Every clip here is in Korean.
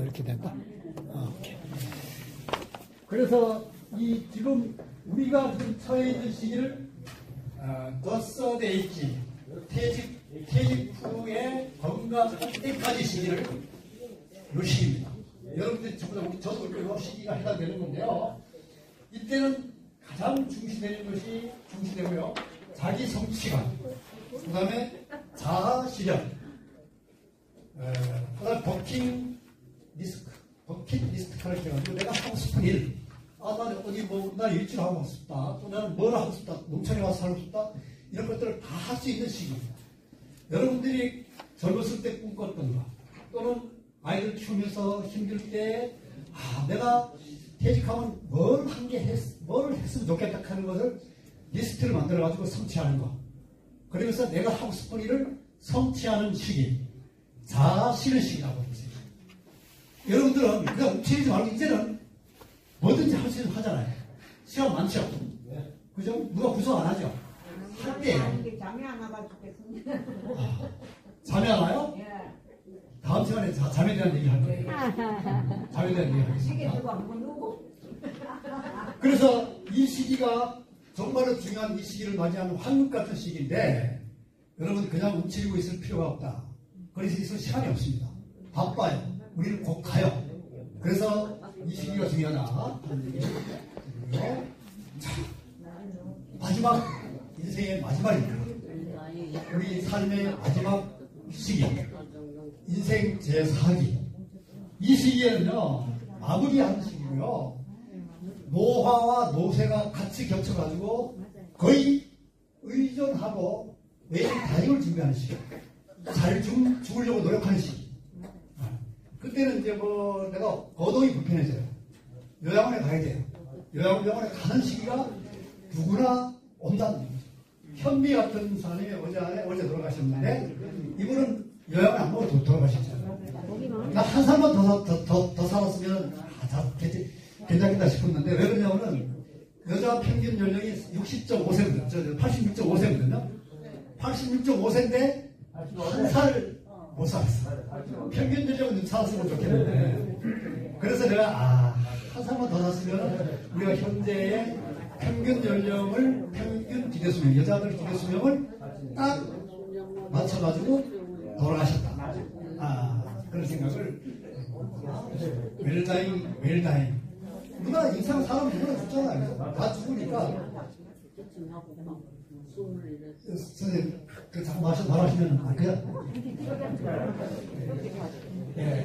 이렇게 된다. 오케이. 그래서 이 지금 우리가 지금 처해 있는 시기를 the third age, 퇴직 후의 건강할 때까지 시기를 요 시기입니다. 여러분들이 전부 다 저도 이 시기가 해당되는 건데요. 이때는 가장 중시되는 것이 중시되고요. 자기 성취감, 그 다음에 자아 실현, 그 다음에 버킷리스트를 해가지고 내가 하고 싶은 일, 나는 어디 나 일주일 하고 싶다, 또 나는 뭘 하고 싶다, 농촌에 가서 살고 싶다, 이런 것들을 다 할 수 있는 시기입니다. 여러분들이 젊었을 때 꿈꿨던 거, 또는 아이들 키우면서 힘들 때, 내가 퇴직하면 뭘 했으면 좋겠다 하는 것을 리스트를 만들어가지고 성취하는 거. 그러면서 내가 하고 싶은 일을 성취하는 시기. 자아 실현 시기라고 했어요. 여러분들은 그냥 움츠리지 말고 이제는 뭐든지 할 수 있는 하잖아요. 시간 많죠? 그죠? 누가 구속 안 하죠? 할 때예요. 잠이 안 와가지고 죽겠습니다. 잠이 안 와요? 예. 다음 시간에 잠에 대한 얘기 할 거예요. 잠에 대한 얘기 하겠습니다. 그래서 이 시기가 정말로 중요한 이 시기를 맞이하는 황금 같은 시기인데, 여러분 그냥 움츠리고 있을 필요가 없다. 그래서 있을 시간이 없습니다. 바빠요. 우리는 곧 가요. 그래서 이 시기가 중요하다. 자, 마지막 인생의 마지막입니다. 우리 삶의 마지막 시기, 인생 제4기. 이 시기에는요, 마무리하는 시기고요, 노화와 노쇠가 같이 겹쳐가지고 거의 의존하고 내일 다행을 준비하는 시기. 잘 죽으려고 노력하는 시기. 그때는 이제 내가 거동이 불편해져요. 요양원에 가야 돼요. 요양원에 가는 시기가 누구나 온다는 얘기죠. 현미 같은 사람이 어제 돌아가셨는데, 이분은 요양원에 안 먹고 돌아가셨잖아요. 나 한 살만 더 살았으면 괜찮겠다 싶었는데, 왜 그러냐면은 여자 평균 연령이 60.5세거든요. 86.5세거든요. 86.5세인데 한 살 못 살았어. 평균 연령은 좀 살았으면 좋겠는데, 그래서 내가 한 살만 더 살았으면 우리가 현재의 평균 연령을, 평균 기대수명, 여자들 기대수명을 딱 맞춰가지고 돌아가셨다. 그런 생각을, 웰다잉. 누가 인상 사람 누구나 죽잖아요. 다 죽으니까. 선생님, 자꾸 말하시면 그냥.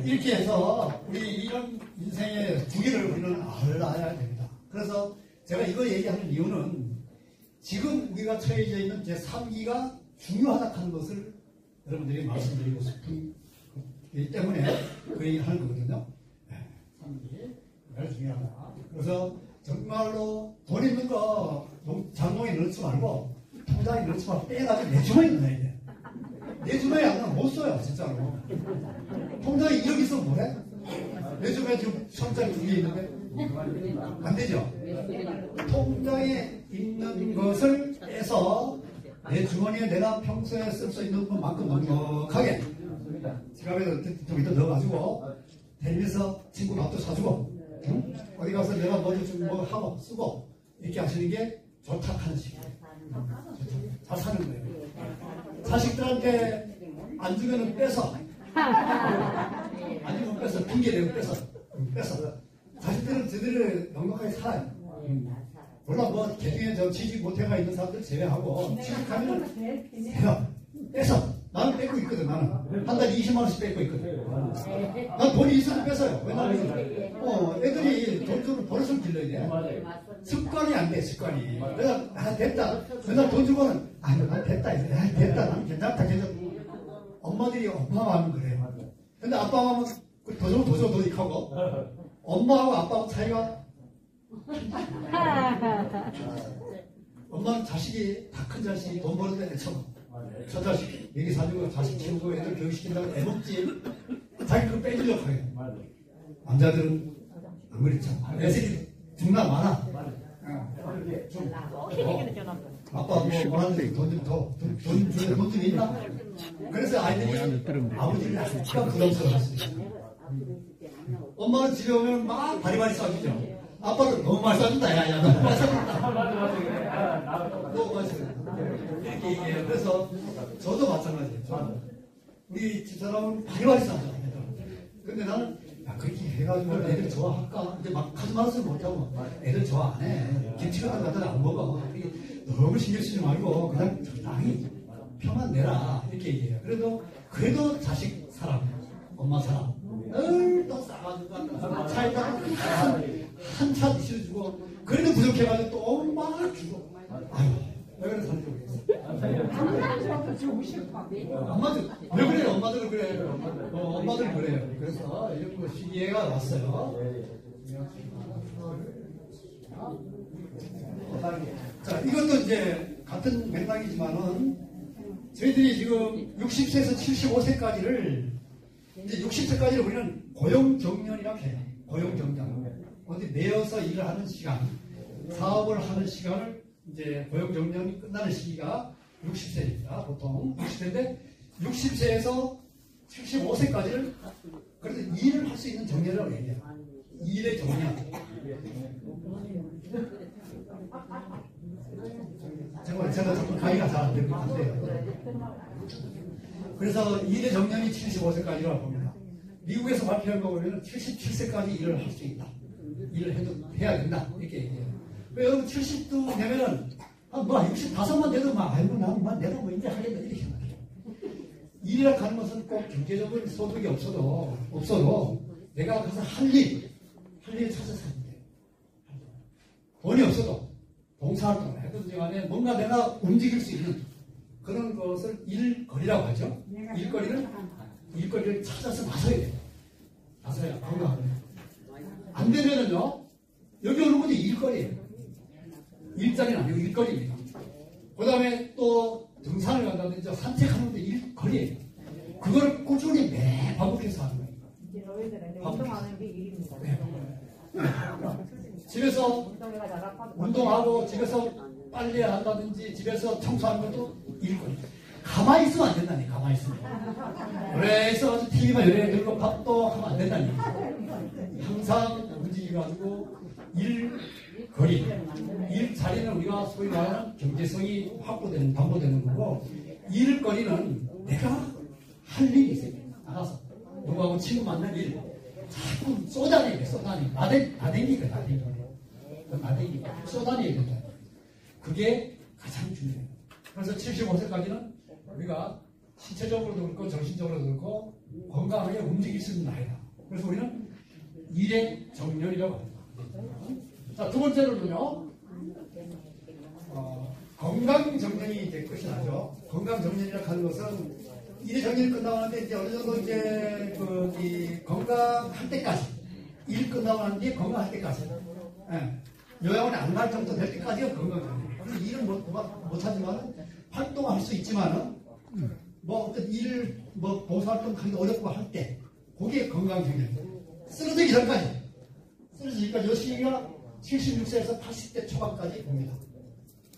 이렇게 해서 우리 이런 인생의 주기를 우리는 알아야 됩니다. 그래서 제가 이거 얘기하는 이유는 지금 우리가 처해져 있는 제3기가 중요하다 하는 것을 여러분들이 말씀드리고 싶은 거기 때문에 그 얘기를 하는 거거든요. 3기, 매우 중요하다. 그래서 정말로 돈 있는 거 장롱에 넣지 말고 통장에 넣지 말고 빼가지고 내 주머니에 넣어야 돼. 내 주머니에 안 넣으면 못 써요, 진짜로. 통장에 2억 있으면 뭐해? 내 주머니에 지금 천장이 2개 있는데 안 되죠? 통장에 있는 것을 빼서 내 주머니에 내가 평소에 쓸 수 있는 것만큼 넉넉하게 지갑에 좀 이따 넣어가지고 텔레비에서 친구 밥도 사주고, 응? 어디 가서 내가 뭐좀 뭐 하고 쓰고 이렇게 하시는 게 좋다 하는 식이에요. 잘 사는 거예요. 자식들한테 안 주면은 뺏어. 안 주면 뺏어. 핑계대고 뺏어. 자식들은 제대로 넉넉하게 살아요. 물론 뭐 개중에 취직 못해가 있는 사람들 제외하고 취직하면 뺏어. 나는 뺏고 있거든. 나는 한 달에 20만 원씩 뺏고 있거든. 난 돈이 있어도 뺏어요. 왜냐면 애들이 돈 주면 버릇을 길러야 돼. 습관이 안 돼. 습관이. 내가 됐다. 맨날 돈 주고는 난 됐다. 됐다. 난 괜찮다. 엄마들이 엄마가 하면 그래요. 근데 아빠가 하면 더 줘 이렇게하고 엄마하고 아빠하고 차이가 엄마는 자식이 다 큰 자식이 돈 버는 데 쳐봐. 저 자식 얘기 사주고 자식 키우고 애들 교육시킨다고 애먹지. 자기 그거 빼주려고 해요. 남자들은 안 그렇죠. 애들이 중나 많아. 아빠 뭐하는데 돈 좀 있나? 그래서 아이들이 아버지를 약간 부담스러워했어요. 엄마는 집에 오면 막 바리바리 싸주죠. 아빠는 너무 많이 싸준다. 야, 너무 많이 싸준다. 너무 많이 싸준다. 이렇게 얘기해요. 그래서 저도 마찬가지예요. 저도. 우리 집사람은 바리바리 싸죠. 근데 나는 야, 그렇게 해가지고 애들 좋아할까? 근데 막 하지 말았으면 못하고 애들 좋아 안 해. 김치 같은 거 갖다 안 먹어. 너무 신경 쓰지 말고 그냥 적당히 표만 내라. 이렇게 얘기해요. 그래도 자식 사랑, 엄마 사랑. 또 싸가지고 차에다가 한차 드셔주고 그래도 부족해가지고 또 막 주고. 아유, 왜 그래 사는 줄 엄마들 왜 그래요? 엄마들은 그래요. 엄마들 그래요. 그래서 이런 거 시기가 왔어요. 자, 이것도 이제 같은 맥락이지만은 저희들이 지금 60세에서 75세까지를 이제 60세까지를 우리는 고용정년이라고 해요. 고용정년. 어디 내어서 일을 하는 시간, 사업을 하는 시간을 이제 고용정년이 끝나는 시기가 60세입니다. 보통 60세인데 60세에서 75세까지를 그래도 일을 할 수 있는 정년이라고 얘기해요. 일의 정년. 제가 조금 가기가 잘 안 될 것 같아요. 그래서 일의 정년이 75세까지라고 봅니다. 미국에서 발표한 거 보면 77세까지 일을 할 수 있다. 일을 해야 된다. 이렇게 얘기해요. 왜 여러분 70도 되면은 65만 돼도 아이고 내가 이제 하겠다 이렇게 생각해요. 일이라 하는 것은 꼭 경제적인 소득이 없어도 내가 가서 할 일을 찾아서 하면 돼요. 돈이 없어도 봉사활동을 해든지 간에 뭔가 내가 움직일 수 있는 그런 것을 일거리라고 하죠. 일거리를 찾아서 나서야 돼요. 나서야 건강합니다. 안 되면은요, 여기 오는 것도 일거리예요. 일자리는 아니고 일거리입니다. 그 다음에 또 등산을 간다든지 산책하는 것도 일거리예요. 그거를 꾸준히 매 반복해서 하는 거예요. 이제 너희들은 운동하는 게 일입니다. 네. 집에서 운동하고 집에서 빨래 한다든지 집에서 청소하는 것도 일거리. 가만히 있으면 안 된다니, 가만히 있으면. 그래서 TV만 열에 들고 밥도 하면 안 된다니. 항상 움직여가지고 일거리. 일자리는 우리가 소위 말하는 경제성이 확보되는, 담보되는 거고, 일거리는 내가 할 일이 있어요. 나가서. 누구하고 친구 만날 일. 자꾸 쏟아내야 돼, 나댕기가. 쏟아내야 된다. 그게 가장 중요해요. 그래서 75세까지는 우리가 신체적으로도 그렇고 정신적으로도 그렇고 건강하게 움직일 수 있는 나이다. 그래서 우리는 일의 정년이라고 합니다. 자, 두 번째로는요, 건강 정년이 이제 끝이 나죠. 건강 정년이라고 하는 것은 일의 정년이 끝나가는데 이제 어느 정도 이제 건강할 때까지, 일 끝나고 난 뒤에 건강할 때까지, 요양원에 안 갈 정도 될 때까지가 건강 정년. 일은 못하지만 활동할 수 있지만은 어떤 일을 봉사활동 하기 어렵고 할 때 그게 건강 정년. 쓰러지기 전까지 이 시기가 76세에서 80대 초반까지 봅니다.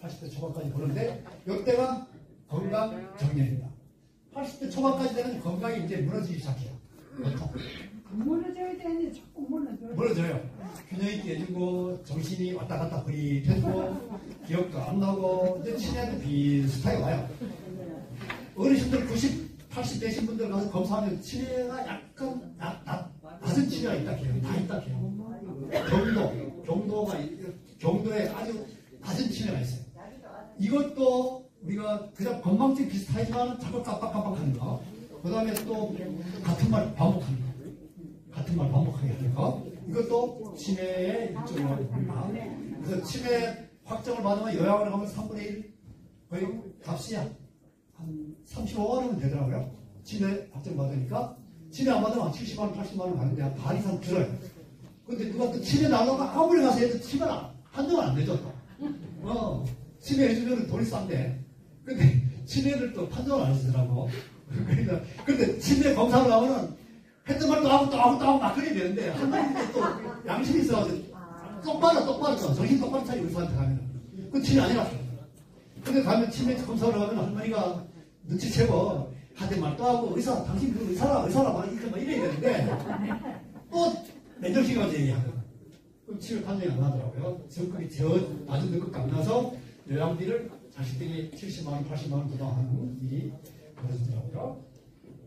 80대 초반까지 보는데 이때가 건강 정년입니다. 80대 초반까지 되면 건강이 이제 무너지기 시작해요. 무너져야 되는데 자꾸 무너져요. 균형이 깨지고 정신이 왔다 갔다 흐릿해지고 기억도 안 나고 이제 치매도 비슷하게 와요. 어르신들 90, 80 되신 분들 가서 검사하면 치매가 약간 낮은 치매가 있다 해요. 다 있다 해요. 경도에 아주 낮은 치매가 있어요. 이것도 우리가 그냥 건망증 비슷하지만 자꾸 깜빡깜빡하는 거. 그 다음에 또 같은 말 반복하는 거. 같은 말 반복하게 하는 거. 이것도 치매의 일종이라고 봅니다. 그래서 치매 확정을 받으면 요양원에 가면 3분의 1 거의 값이 한 35만 원은 되더라고요. 치매 확정 받으니까. 치매 안 받으면 70만 원, 80만 원 가는데 반 이상 들어요. 근데 누가 또 치매 나가면 아무리 가서 해도 치매가 한정은 안 되죠. 치매 해주면 돈이 싼데. 근데 치매를 또 판정을 안 해주더라고. 그러니까, 근데 치매 검사를 가면은 했던 말 또 하고 막 그래야 되는데, 한 번인데 또 양심이 있어가지고, 똑바로 정신 똑바로 차리고 의사한테 가면. 그건 치매 아니라. 근데 가면 치매 검사를 하면 할머니가 눈치채고, 한테 말 또 하고, 당신 그 의사라, 막 이래야 되는데, 또 냉정시간까지 얘기하거든. 그럼 치료 판정이 안 나더라고요. 성격이 저 낮은 등급도 안 나서 요양비를 자식들이 70만원, 80만원 부담하는 일이 벌어지더라고요.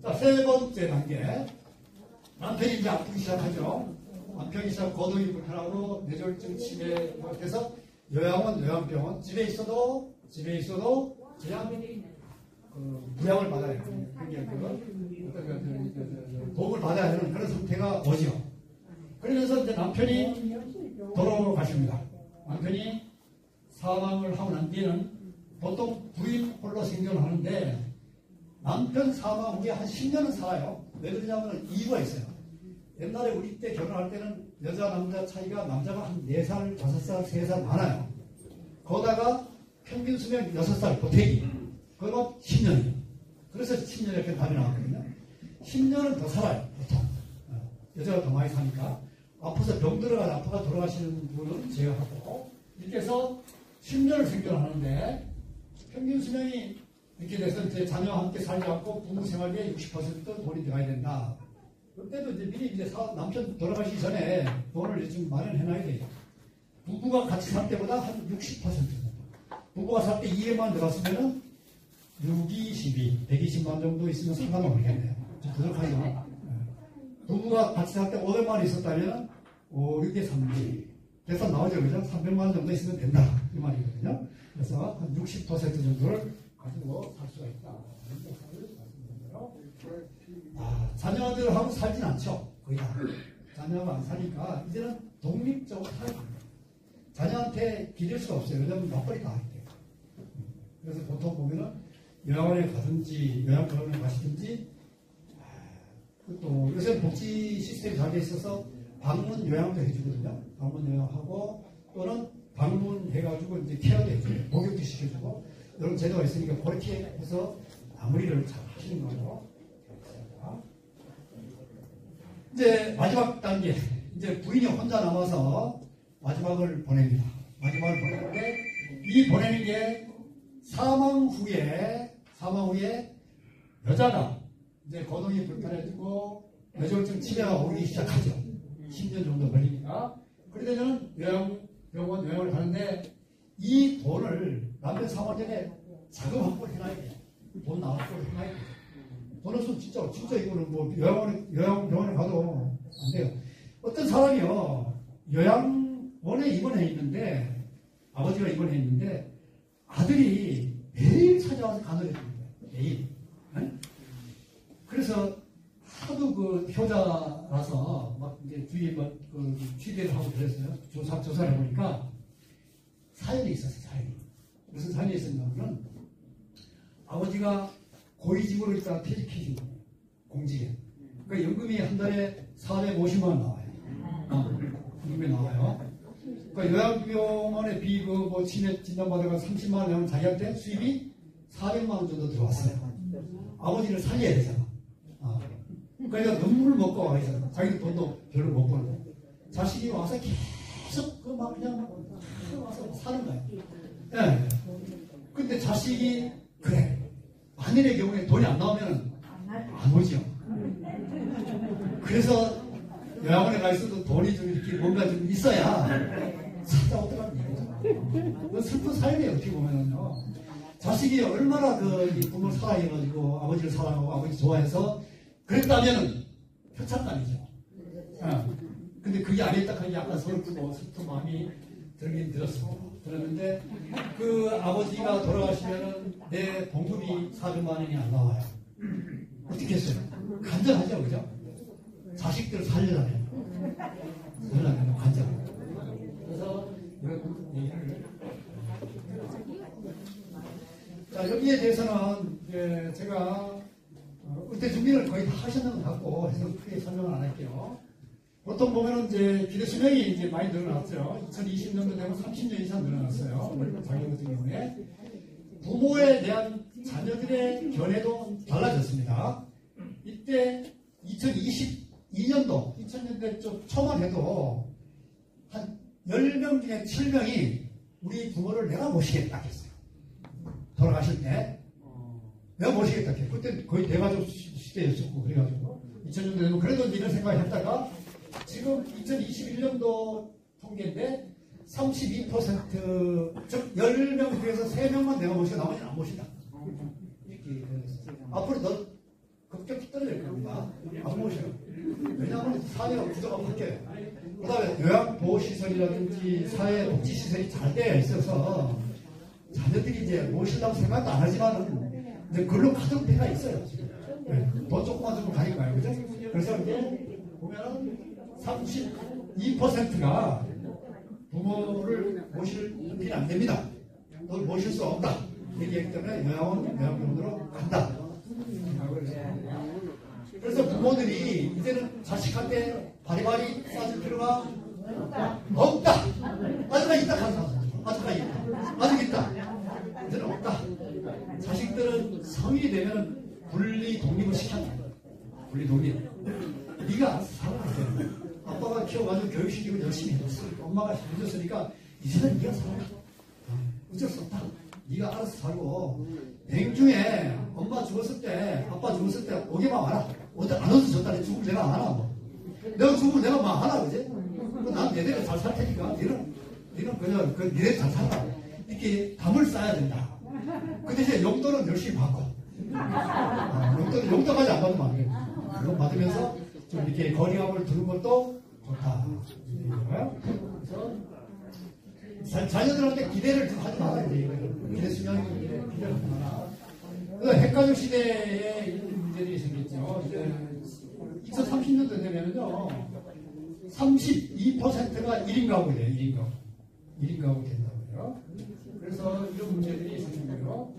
자, 세 번째 단계. 남편이 이제 아프기 시작하죠. 남편이 시작 거동이 불편하고 뇌졸중 치매 해서 요양원, 요양병원 집에 있어도 그냥 부양을 받아야 해요. 도움을 받아야 하는 그런 상태가 오죠. 그러면서 이제 남편이 돌아가십니다. 남편이 사망을 하고 난 뒤에는 보통 부인 홀로 생존을 하는데 남편 사망 후에 한 10년은 살아요. 왜 그러냐면 이유가 있어요. 옛날에 우리 때 결혼할 때는 여자 남자 차이가 남자가 한 4살, 5살, 3살 많아요. 거기다가 평균 수명 6살 보태기. 그건 10년이에요. 그래서 10년 이렇게 답이 나왔거든요. 10년은 더 살아요. 보통. 여자가 더 많이 사니까. 아파서 병 들어가 아파가 돌아가시는 분은 제외하고 이렇게 해서 10년을 생존하는데 평균 수명이 이렇게 돼서 이제 자녀와 함께 살지 않고 부부 생활비의 60% 돈이 들어가야 된다. 그때도 이제 미리 이제 남편 돌아가시기 전에 돈을 이제 좀 마련해놔야 돼요. 부부가 같이 살 때보다 한 60%. 부부가 살 때 200만 원 들어갔으면은 6, 2, 12, 120만 원 정도 있으면 상관은 없겠네요. 좀 부족하죠. 부부가 같이 살 때 500만 원 있었다면 5, 6에 3기. 계산 나오죠, 그죠? 300만 원 정도 있으면 된다. 이 말이거든요. 그래서 한 60% 정도를 가지고 살 수가 있다. 자녀들하고 살진 않죠. 거의 다. 자녀하고 안 사니까 이제는 독립적으로 살아야 됩니다. 자녀한테 기댈 수가 없어요. 왜냐하면 맞벌이 다 할게요. 그래서 보통 보면은 요양원에 가든지 요양병원에 가시든지 또 요새 복지 시스템이 잘 돼 있어서 방문 요양도 해주거든요. 방문 요양하고 또는 방문해가지고 이제 케어도 해주고 목욕도 시켜주고 이런 제도가 있으니까 그렇게 해서 마무리를 잘 하시는 거죠. 이제 마지막 단계, 이제 부인이 혼자 남아서 마지막을 보냅니다. 마지막을 보내는데 이 보내는 게 사망 후에 여자가 이제 거동이 불편해지고 뇌졸중 치매가 오기 시작하죠. 10년 정도 걸리니까. 그러면은 요양병원 요양을 가는데 이 돈을 남편 사망 전에 자금 확보를 해놔야 돼요. 돈 나왔고 해놔야 돼요. 돈 없으면 진짜 이거는 뭐 요양병원에 가도 안 돼요. 어떤 사람이요 요양원에 입원해 있는데 아버지가 입원해 있는데 아들이 매일 찾아와서 간호를 해줍니다. 매일. 네? 그래서 하도 그 효자라서 막 이제 주위에 막 그 취재를 하고 그랬어요. 조사를 해보니까 사연이 있었어요. 사연이. 무슨 사연이 있었냐면 아버지가 고위직으로 있다가 퇴직해진 거예요. 공직에. 그러니까 연금이 한 달에 450만 원 나와요. 연금이 나와요. 그러니까 요양병원에 뭐 치매 진단받아가 30만 원 내면 자기한테 수입이 400만 원 정도 들어왔어요. 아버지를 살려야 되잖아. 그러니까 눈물을 먹고 와 있잖아. 자기도 돈도 별로 못 벌고. 자식이 와서 계속 그냥 와서 사는 거예요. 네. 근데 자식이 그래. 만일의 경우에 돈이 안 나오면 안 오죠. 그래서 요양원에 가 있어도 돈이 좀 이렇게 뭔가 좀 있어야 찾아오더라는 얘기죠. 슬픈 사연이에요. 어떻게 보면은요. 자식이 얼마나 이 부모를 사랑해가지고 아버지를 사랑하고 아버지 좋아해서 그랬다면은 표창감이죠. 근데 그게 아니었다 하니 약간 슬프고 슬픈 마음이 들긴 들었습니다. 들었는데 그 아버지가 돌아가시면은 내 봉급이 400만 원이 안 나와요. 어떻게 했어요? 간절하죠, 그죠? 자식들 살려라네요. 간절. 그래서 이런 얘기를. 자, 여기에 대해서는 이제 제가 그때 준비를 거의 다 하셨는 것 같고 해서 크게 설명을 안 할게요. 보통 보면은 이제 기대 수명이 이제 많이 늘어났죠. 2020년도 되면 30년 이상 늘어났어요. 자기 같은 경우에 부모에 대한 자녀들의 견해도 달라졌습니다. 이때 2022년도 2000년대 초만 해도 한 10명 중에 7명이 우리 부모를 내가 모시겠다 했어요. 돌아가실 때 내가 모시겠다 했어요. 그때 거의 대가족 시대였었고 그래가지고 2000년도 되면 그래도 이런 생각을 했다가 지금 2021년도 통계인데 32%, 즉 10명 중에서 3명만 내가 모시고 나머지는 안 모신다. 이렇게 됐어요. 앞으로 더 급격히 떨어질 겁니다. 안 모셔요. 왜냐하면 사회가 구조가 바뀌어요. 그 다음에 요양보호시설이라든지 사회복지시설이 잘 되어 있어서 자녀들이 이제 모시려고 생각도 안 하지만은 이제 글로 가져올 때가 있어요. 네. 돈 조금만 주면 가니까요. 그죠? 그래서 이제 보면은 32%가 부모를 모실 필요 안 됩니다. 또 모실 수 없다. 얘기했기 때문에 요양원으로 간다. 그래서 부모들이 이제는 자식한테 바리바리 싸줄 필요가 없다. 아직까지 있다. 아직까지 있다. 아직 있다. 이제는 없다. 자식들은 성인이 되면 분리 독립을 시켰다. 분리 독립. 네가 알아서 살아야 돼. 아빠가 키워가지고 교육시키고 열심히 해줬어. 엄마가 해줬으니까 이제는 네가 살아야 돼. 어쩔 수 없다. 네가 알아서 살고 냉중에 엄마 죽었을 때 아빠 죽었을 때 오기만 와라. 어디 안 와서 졌다. 죽으면 내가 안 하나 뭐. 내가 죽으면 내가 막 하나 그지? 난 얘네가 잘 살 테니까 니는 그냥 니네 잘 살라. 이렇게 담을 쌓아야 된다. 그 대신에 용돈은 열심히 받고 용돈까지 안 받으면 안 돼요. 그거 받으면서 좀 이렇게 거리감을 두는 것도 좋다. 그래서 자녀들한테 기대를 좀 하지 말아야 돼요. 기대 수명이 기대를 하지 마라. 핵가족 시대에 이런 문제들이 생겼죠. 이제 2030년도 되면은요, 32%가 1인 가구 돼요. 1인 가구 된다고요. 그래서 이런 문제들이 생기고요.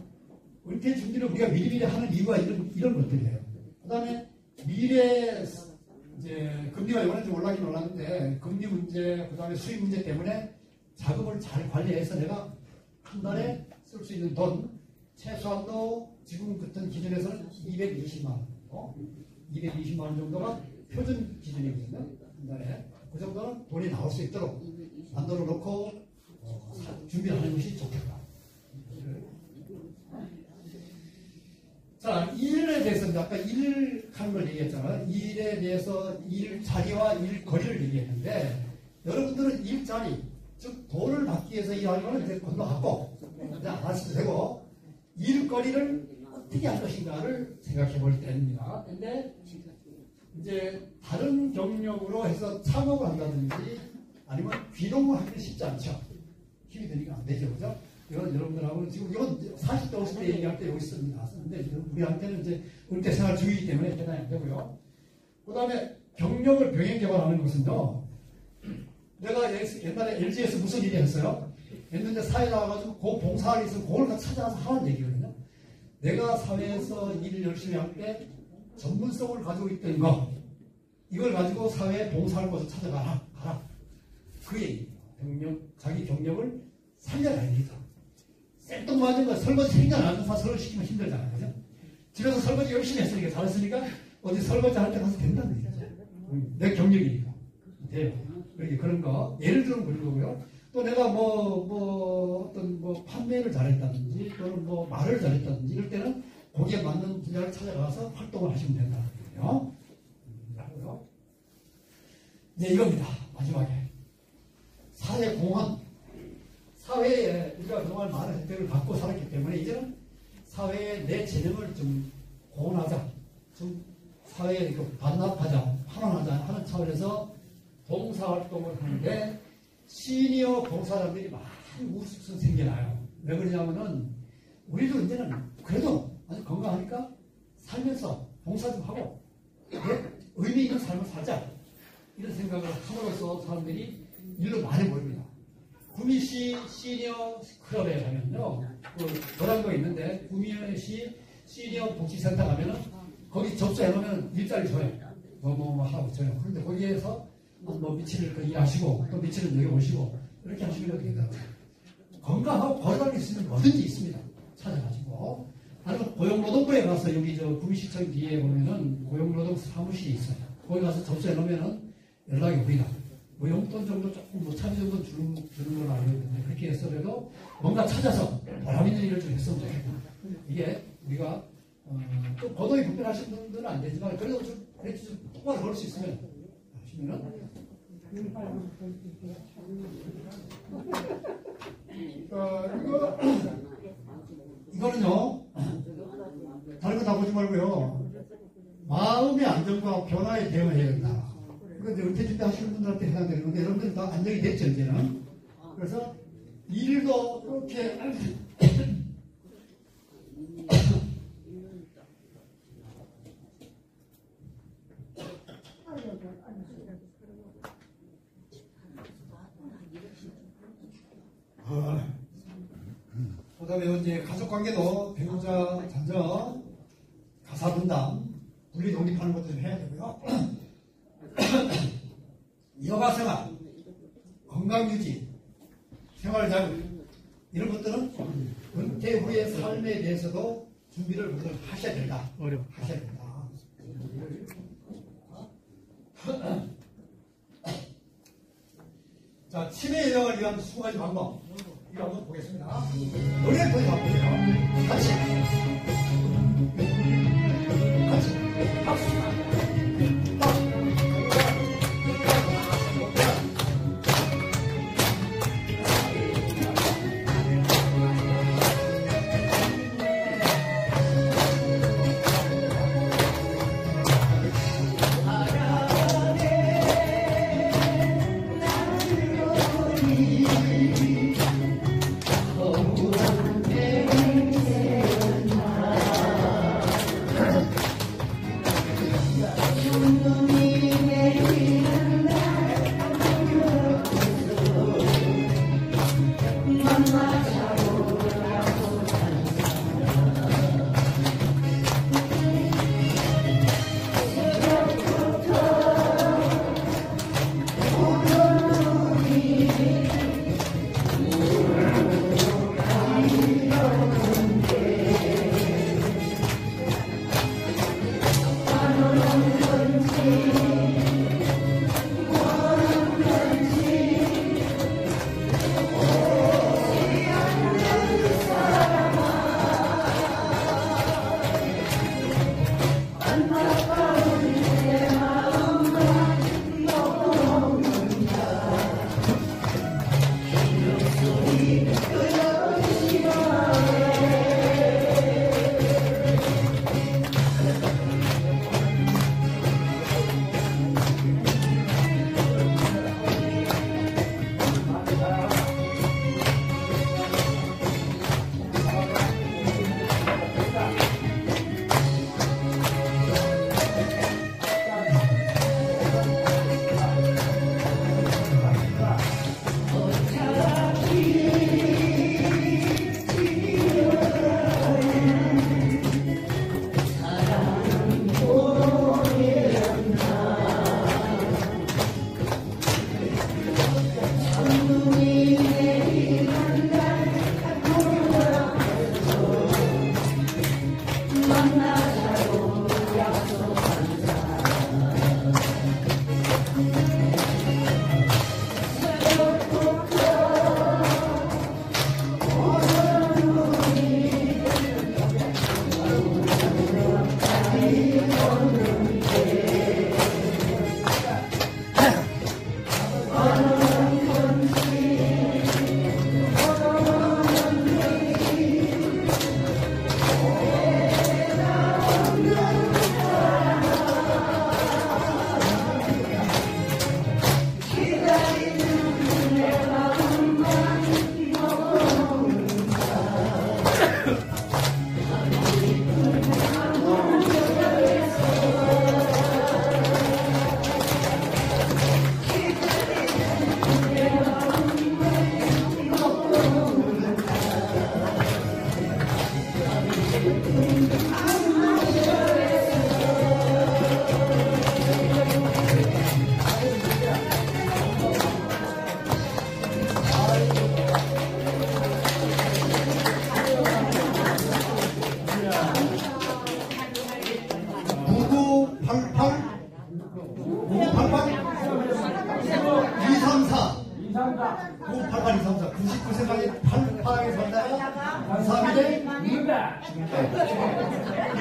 은퇴 준비를 우리가 미리미리 하는 이유가 이런 것들이에요. 그 다음에 미래 이제 금리가 이번에 좀 올라긴 올랐는데 금리 문제, 그 다음에 수입 문제 때문에 자금을 잘 관리해서 내가 한 달에 쓸 수 있는 돈 최소한도 지금 같은 기준에서는 220만 원, 220만 원 정도가 표준 기준이거든요. 한 달에 그 정도는 돈이 나올 수 있도록 만들어 놓고 준비하는 것이 좋겠다. 자, 일에 대해서 아까 일 하는 걸 얘기했잖아요. 일에 대해서 일 자리와 일 거리를 얘기했는데 여러분들은 일자리, 즉 돈을 받기 위해서 일하는 건 이제 건너갔고 이제 안 하셔도 되고 일거리를 어떻게 할 것인가를 생각해 볼 때입니다. 근데 이제 다른 경력으로 해서 창업을 한다든지 아니면 귀농을 하기는 쉽지 않죠. 힘이 드니까 안 되죠. 그죠? 이건 여러분들하고는 지금 이건 40대 50대 얘기할 때 여기 있습니다. 근데 우리한테는 이제 은퇴 생활 중이기 때문에 대단히 안 되고요. 그 다음에 경력을 병행 개발하는 것은요. 내가 옛날에 LG에서 무슨 일을 했어요? 했는데 사회 나와가지고 그 봉사를 있으면 그걸 찾아가서 하는 얘기거든요. 내가 사회에서 일을 열심히 할 때 전문성을 가지고 있던 거 이걸 가지고 사회에 봉사할 곳을 찾아가라. 가라. 그 얘기예요. 자기 경력을 살려가야 되죠. 생뚱맞은 거 설거지 생각 안 해서 설거지 시키면 힘들잖아요. 그죠? 집에서 설거지 열심히 했으니까 잘했으니까 어디 설거지 할 때 가서 된다는 얘기죠. 내 경력이니까. 돼요. 그런 거. 예를 들면 그런 거고요. 또 내가 어떤 판매를 잘했다든지 또는 말을 잘했다든지 이럴 때는 거기에 맞는 분야를 찾아가서 활동을 하시면 된다는 거예요. 이제 이겁니다. 마지막에. 사회공헌. 사회에 우리가 그동안 많은 혜택을 받고 살았기 때문에 이제는 사회에 내 재능을 좀 공헌하자. 좀 사회에 반납하자. 환원하자 하는 차원에서 봉사활동을 하는데 시니어 봉사자들이 많이 우수수 생겨나요. 왜 그러냐면은 우리도 이제는 그래도 아주 건강하니까 살면서 봉사 좀 하고 의미 있는 삶을 살자 이런 생각을 함으로써 사람들이 일로 많이 모입니다. 구미시 시니어 클럽에 가면요 노란거 있는데 구미시 시니어 복지센터 가면은 거기 접수해놓으면 일자리 줘요. 하고 줘요. 그런데 거기에서 며칠을 일하시고 또 며칠은 여기 오시고 이렇게 하시면 되더라고요. 건강하고 걸어갈 수 있는 뭐든지 있습니다. 찾아가지고 아니면 고용노동부에 가서 여기 구미시청 뒤에 보면은 고용노동 사무실이 있어요. 거기 가서 접수해 놓으면은 연락이 옵니다. 용돈 정도 조금 차비 정도 주는 걸로 알고 있는데 그렇게 했어도 뭔가 찾아서 보람 있는 일을 좀 했으면 좋겠다. 이게 우리가 또 거동이 불편하신 분들은 안 되지만 그래도 좀 똑바로 걸을 수 있으면 보시면은. 이거는요, 다른 거 다 보지 말고요. 마음의 안정과 변화에 대응해야 된다. 이거 이제 은퇴 때 하시는 분들한테 해당되는 건데, 여러분들 다 안정이 됐죠, 이제는. 그래서 일도 이렇게 그다음에 이제 가족 관계도 배우자, 자녀, 가사 분담, 분리 독립하는 것도 좀 해야 되고요. 여가 생활, 건강 유지, 생활 자극 이런 것들은 은퇴 후의 삶에 대해서도 준비를 먼저 하셔야 된다. 하셔야 된다. 자, 치매 예방을 위한 20가지 방법. 이거 한번 보겠습니다. 노래 보지 마보세요. 같이. 박수.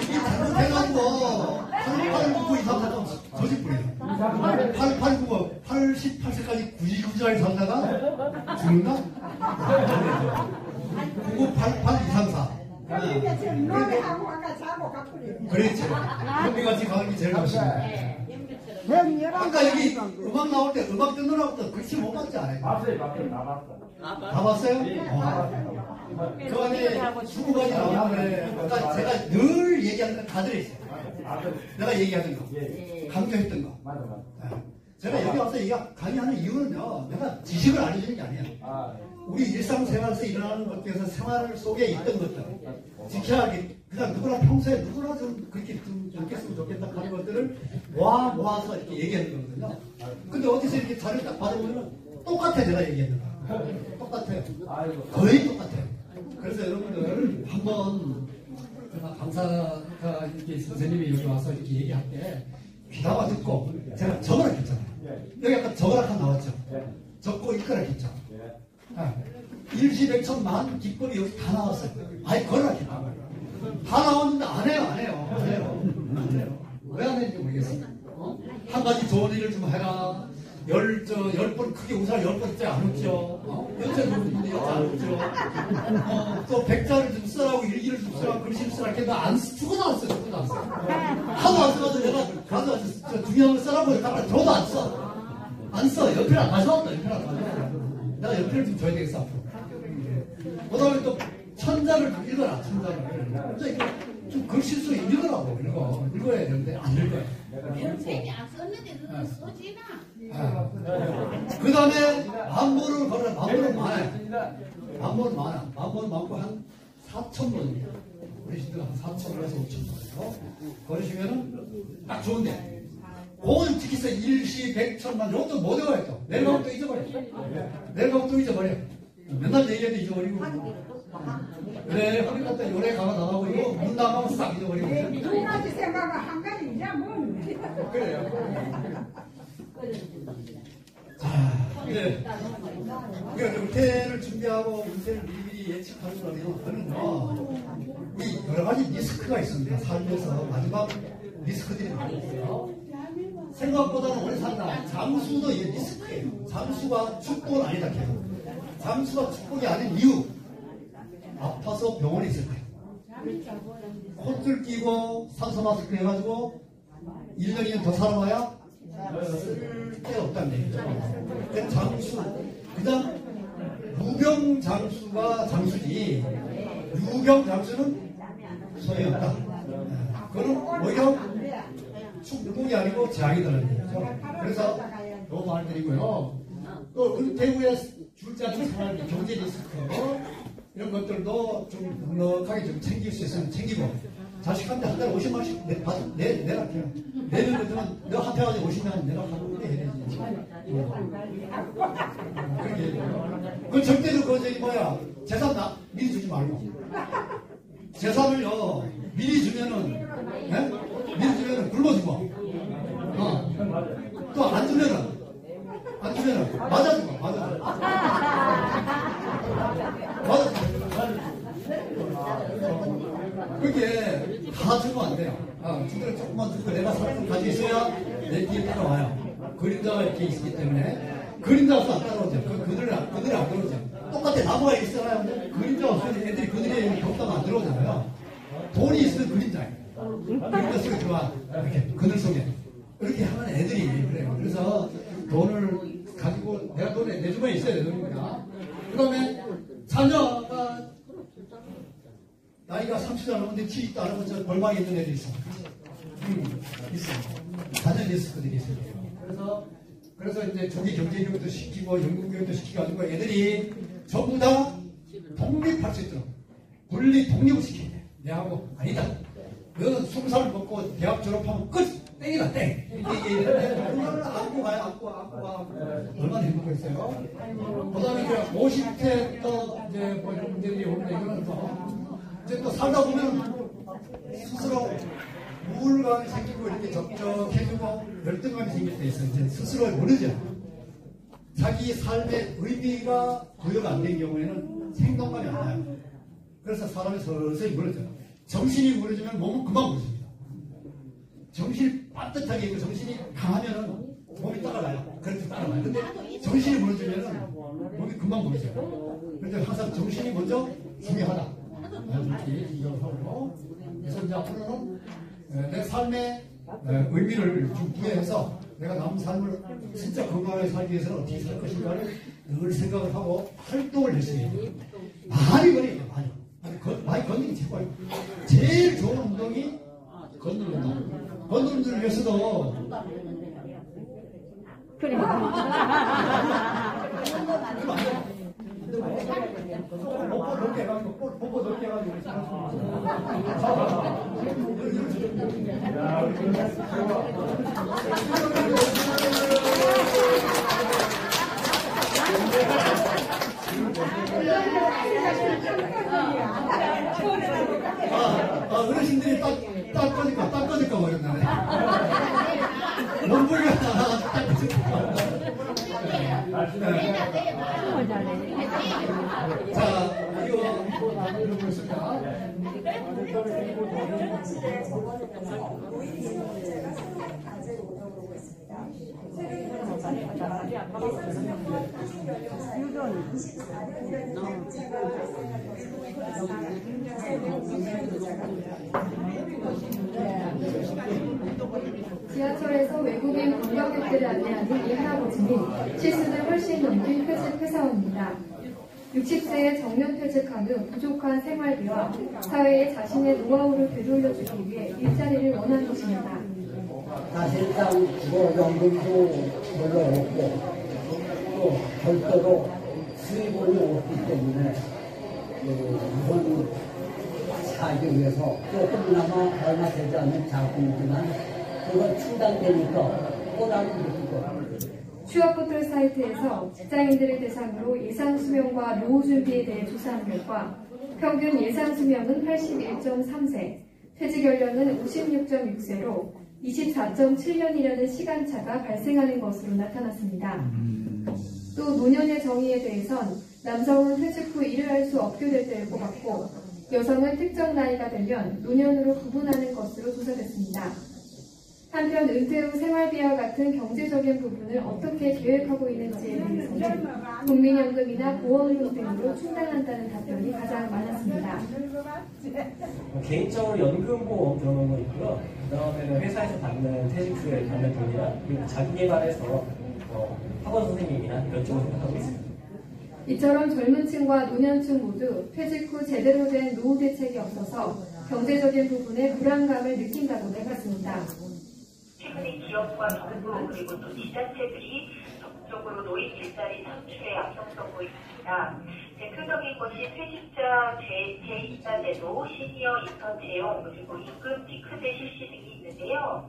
이게 잘못해가지고 38, 9, 2, 3, 4점 저집 뿌려요. 88세까지 구지구지하게 살다가 죽는다? 9988 그러니까 지금 노래하고 아까 자고 가쁘리. 그렇죠. 현미같이 가는 게 제일 멋있습니다. 아까 여기 음악 나올 때 음악 듣느라고 또 글씨 못 봤지 않아요? 봤어요, 다 봤어. 다 봤어요? 그 안에 20가지 나오는데 아까 제가 늘 얘기하는 건 다 들어있어요. 내가 얘기하는 거, 강조했던 거. 맞아. 제가 여기 와서 강의하는 이유는요, 내가 지식을 알려주는 게 아니에요. 우리 일상생활에서 일어나는 것들에서 생활 속에 있던 것들, 지켜야 할, 그냥 누구나 평소에 누구나 좀 그렇게 좀 했으면 좋겠다 하는 것들을 모아서 이렇게 얘기하는 거거든요. 근데 어디서 이렇게 자료를 딱 받아보면 똑같아, 내가 얘기하는 거. 똑같아요. 거의 똑같아요. 그래서 여러분들 한번 강사가 이렇게 선생님이 여기 와서 이렇게 얘기할 때 귀담아 듣고 제가 적어라 했잖아요. 여기 아까 적어라 한 나왔죠. 적고 읽거라 했죠. 일시백천만 기법이 여기 다 나왔어요. 아니 걸어라 했죠. 다 나왔는데 안 해요. 왜 안 했는지 모르겠어요. 한 가지 좋은 일을 좀 해라. 10번 크게 웃어라. 10번째 안 웃죠. 여자 누구인데 여자 안 웃죠. 또 백자를 좀 쓰라고 일기를 좀 쓰라고 글씨를 쓰라고 했는데 안 쓰, 죽어도 안 써. 하도 안 써가지고 내가 가서 중요한 걸 쓰라고 해서 저도 안 써. 안 써. 연필 안 가져왔다. 내가 연필을 좀 줘야 되겠어 앞으로. 그 다음에 또 천자를 좀 읽어라. 천자를 좀 글씨수 읽으라고 읽어야 되는데 안 읽어요. 평생이 안 썼는데 그거 써지나? 그 다음에 만보를 걸어라. 만보는 많아요. 만보는 많아. 만보는 많고 한 4,000번입니다. 우리 시대가 한 4,000번에서 5,000번이요. 걸으시면은 딱 좋은데. 그걸 지키서 일시, 백천만, 이것도 못 외워요 또. 내일가면 또 잊어버려. 내일가면 또 잊어버려. 맨날 얘기해도 잊어버리고. 그래, 허리 갖다 요래 가가 나가버리고, 문 나가면 싹 잊어버리고. 두 가지 생각은 한 가지 이제 뭐. 그래요. 자, 네. 우리가 은퇴를 준비하고 은퇴를 미리 예측하는 거는요, 우리 여러 가지 리스크가 있습니다. 삶에서 마지막 리스크들이 많이 있어요. 생각보다는 오래 산다. 잠수도 이게 리스크예요. 잠수가 축복은 아니다 해요. 잠수가 축복이 아닌 이유. 아파서 병원에 있을 거예요. 콧줄 끼고 산소 마스크 해가지고 1년, 2년 더 살아봐야 쓸데 없다는 얘기죠. 그 장수, 그냥 무병 장수가 장수지, 유병 장수는 소용이 없다. 그거는 오히려 축복이 아니고 재앙이 되는 얘기죠. 그래서 너무 말 드리고요. 또 은퇴 후에 줄지 않는 생활, 경제 리스크, 이런 것들도 좀 넉넉하게 좀 챙길 수 있으면 챙기고, 자식한테 한 달에 50만원씩 내라. 내는 거지만, 내가 한테 가지고 50만 내가 하고 그래 해야 되지. 그렇게 얘기해요. 그 절대로 그 저기 뭐야, 재산 미리 주지 말고. 재산을요, 미리 주면은, 미리 주면은 굶어주고, 또 안 주면은 맞아주고. 그렇게 다 주면 안 돼요. 주대로 조금만 주고 내가 살좀 가지고 있어야 내 뒤에 따라와요. 그림자가 이렇게 있기 때문에 그림자 없으면 안 따라오죠. 그들이 안 들어오죠. 똑같아. 나무가 있잖아요. 그림자 없으면 애들이 그들의 격다가 안 들어오잖아요. 돈이 있으면 그림자예요. 그림자 속에 들어와. 이렇게 그늘 속에. 이렇게 하면 애들이 그래요. 그래서 돈을 가지고 내가 돈에 내 주머니에 있어야 되는 그 다음에 자녀가 나이가 30도 안 넘는데 취직도 안 하고 저 골방에 있는 애들이 있어. 있어요. 자녀 리스크들이 있어요. 그래서 이제 조기 경제교육도 시키고 연구교육도 시켜가지고 애들이 전부 다 독립할 수 있도록 독립을 시켜야 돼. 내하고 아니다. 너는 20살 먹고 대학 졸업하면 끝! 땡이다, 땡! 이게 얼마나 안고 가요. 얼마나 행복했어요. 그 다음에 이제 50대 또 이제 뭐 이런 문제들이 오는데 이거는 또 이제 또 살다 보면 스스로 우울감이 생기고 이렇게 적적해지고 열등감이 생길 때 있어요. 이제 스스로 모르죠. 자기 삶의 의미가 부여가 안 된 경우에는 생동감이 안 나요. 그래서 사람이 서서히 무너져요. 정신이 무너지면 몸은 금방 무너집니다. 정신이 빠듯하게 있고 정신이 강하면은 몸이 따라가요. 그렇게 따라가요. 근데 정신이 무너지면은 몸이 금방 무너져요. 그런데 항상 정신이 먼저 중요하다. 이렇게 인정을 하고, 그래서 이제 앞으로는 내 삶의 의미를 좀 부여해서 내가 남은 삶을 진짜 건강하게 살기 위해서는 어떻게 살 것인가를 늘 생각을 하고 활동을 열심히 해요. 많이 걸어요, 많이 걷는 게 최고예요. 제일 좋은 운동이 걷는 운동. 걷는 운동을 위해서도 뽀뽀 넓게 해가지고 뽀뽀 넓게 해가지고 어르신들이 딱 꺼질까 버렸네. 몸무게가 딱 꺼질까. 자, 이거 들어보겠습니다. 지하철에서 외국인 관광객들을 안내하는 이 할아버지는 실수를 훨씬 넘긴 퇴직 회사원입니다. 60세에 정년퇴직한 후 부족한 생활비와 사회에 자신의 노하우를 되돌려주기 위해 일자리를 원한 것입니다. 사실상 연금도 별로 없고 또 별도로 수입원이 없기 때문에 이번 살기 위해서 조금이나마 얼마 되지 않는 자금이지만 그건 충당되니까 보람을 느끼고. 취업포털 사이트에서 직장인들을 대상으로 예상 수명과 노후 준비에 대해 조사한 결과 평균 예상 수명은 81.3세, 퇴직 연령은 56.6세로 24.7년이라는 시간차가 발생하는 것으로 나타났습니다. 또 노년의 정의에 대해선 남성은 퇴직 후 일을 할 수 없게 될 때를 꼽았고 여성은 특정 나이가 되면 노년으로 구분하는 것으로 조사됐습니다. 한편 은퇴 후 생활비와 같은 경제적인 부분을 어떻게 계획하고 있는지에 대해서는 국민연금이나 보험료 등으로 충당한다는 답변이 가장 많았습니다. 개인적으로 연금보험 들어놓은 거 있고요. 그 다음에는 회사에서 받는 퇴직 후에 받는 돈이나 그리고 자기 개발해서 학원 선생님이나 이런 쪽으로 생각하고 있습니다. 이처럼 젊은 층과 노년층 모두 퇴직 후 제대로 된 노후 대책이 없어서 경제적인 부분에 불안감을 느낀다고 밝혔습니다. 최근에 기업과 정부 그리고 또 지자체들이 적극적으로 노인 일자리 창출에 앞장서고 있습니다. 대표적인 것이 퇴직자 재입사제도, 시니어 인턴 채용, 그리고 임금 피크제 실시 등이 있는데요.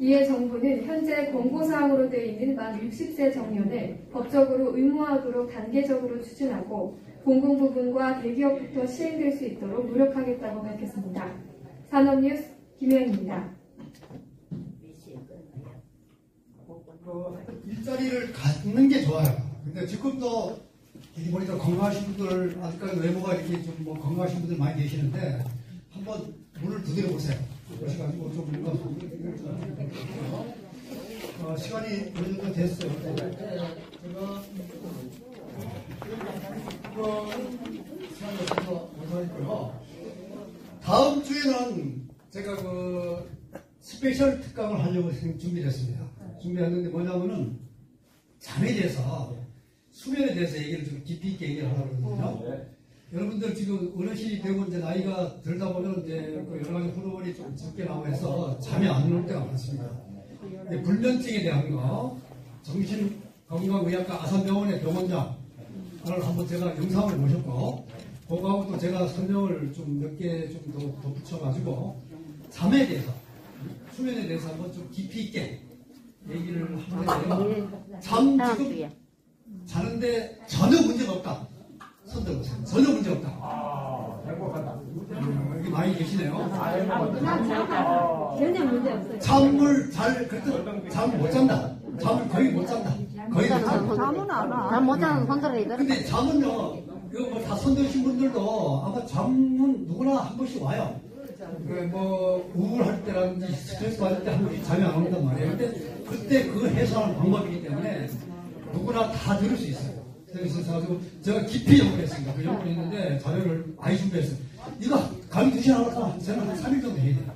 이에 정부는 현재 권고사항으로 되어 있는 만 60세 정년을 법적으로 의무화하도록 단계적으로 추진하고 공공부문과 대기업부터 시행될 수 있도록 노력하겠다고 밝혔습니다. 산업뉴스 김혜영입니다. 일자리를 갖는 게 좋아요. 근데 지금도 여기 보니까 건강하신 분들, 아직까지 외모가 이렇게 좀 뭐 건강하신 분들 많이 계시는데 한번 문을 두드려 보세요. 그래가지고 좀 시간이 어느 정도 됐어요. 제가 시간이 없어서 못하겠고요. 다음 주에는 제가 스페셜 특강을 하려고 준비했습니다. 준비했는데 뭐냐면은 잠에 대해서 수면에 대해서 얘기를 좀 깊이 있게 얘기를 하려고 그러거든요. 여러분들 지금 어르신이 되고 이제 나이가 들다 보면 이제 여러 가지 호르몬이 좀 적게 나오고 해서 잠이 안 올 때가 많습니다. 불면증에 대한 거 정신건강의학과 아산병원의 병원장을 한번 제가 영상을 모셨고 그거하고 또 제가 설명을 좀 몇 개 좀 더 붙여가지고 잠에 대해서 수면에 대해서 한번 좀 깊이 있게 얘기를 하는데 잠 지금 자는데 전혀 문제가 없다. 손 들어보세요. 전혀 문제 없다. 행복하다. 여기 많이 계시네요. 전혀 문제 없어요. 잠을 잠 못 잔다. 잠을 거의 못 잔다. 거의 못 잔다. 잠은 안 와. 잠 못 자는 손들어 이거. 근데 잠은요, 이거 뭐 다 손드신 분들도 아마 잠은 누구나 한 번씩 와요. 뭐 우울할 때라든지 스트레스 받을 때 한국이 잠이 안 온단 말이에요. 근데 그때 그 해소하는 방법이기 때문에 누구나 다 들을 수 있어요. 그래서 제가 깊이 연구했습니다. 그 연구를 했는데 자료를 많이 준비했어요. 이거 감이 2시간 하다가 저는 한 3일 정도 해야 돼요.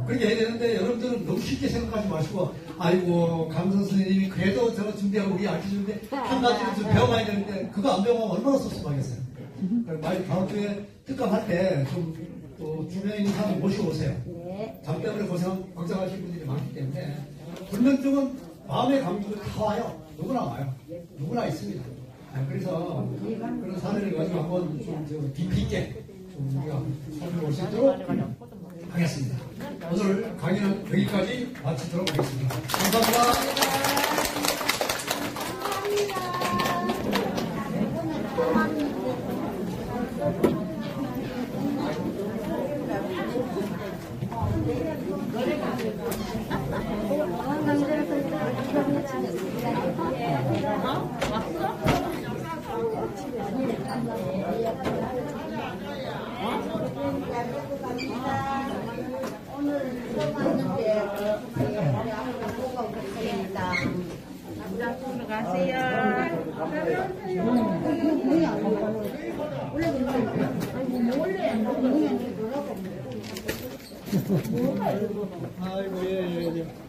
그렇게 해야 되는데 여러분들은 너무 쉽게 생각하지 마시고 아이고 강선 선생님이 그래도 저거 준비하고 우리 알려주는데 한 가지를 좀 배워가야 되는데 그거 안 배워가면 얼마나 섭섭하겠어요. 만약 다음 주에 특강할 때 좀 주변에 있는 사람 모시고 오세요. 잠 때문에 걱정하시는 분들이 많기 때문에 불면증은 마음의 감정이 다 와요. 누구나 와요. 누구나 있습니다. 그래서 그런 사례를 가지고 한번 좀 깊이 있게 좀 우리가 살펴볼 수 있도록 하겠습니다. 오늘 강의는 여기까지 마치도록 하겠습니다. 감사합니다. 오늘 처음 왔는데 보고 오겠습니다. 들어가세요. 아이고 예.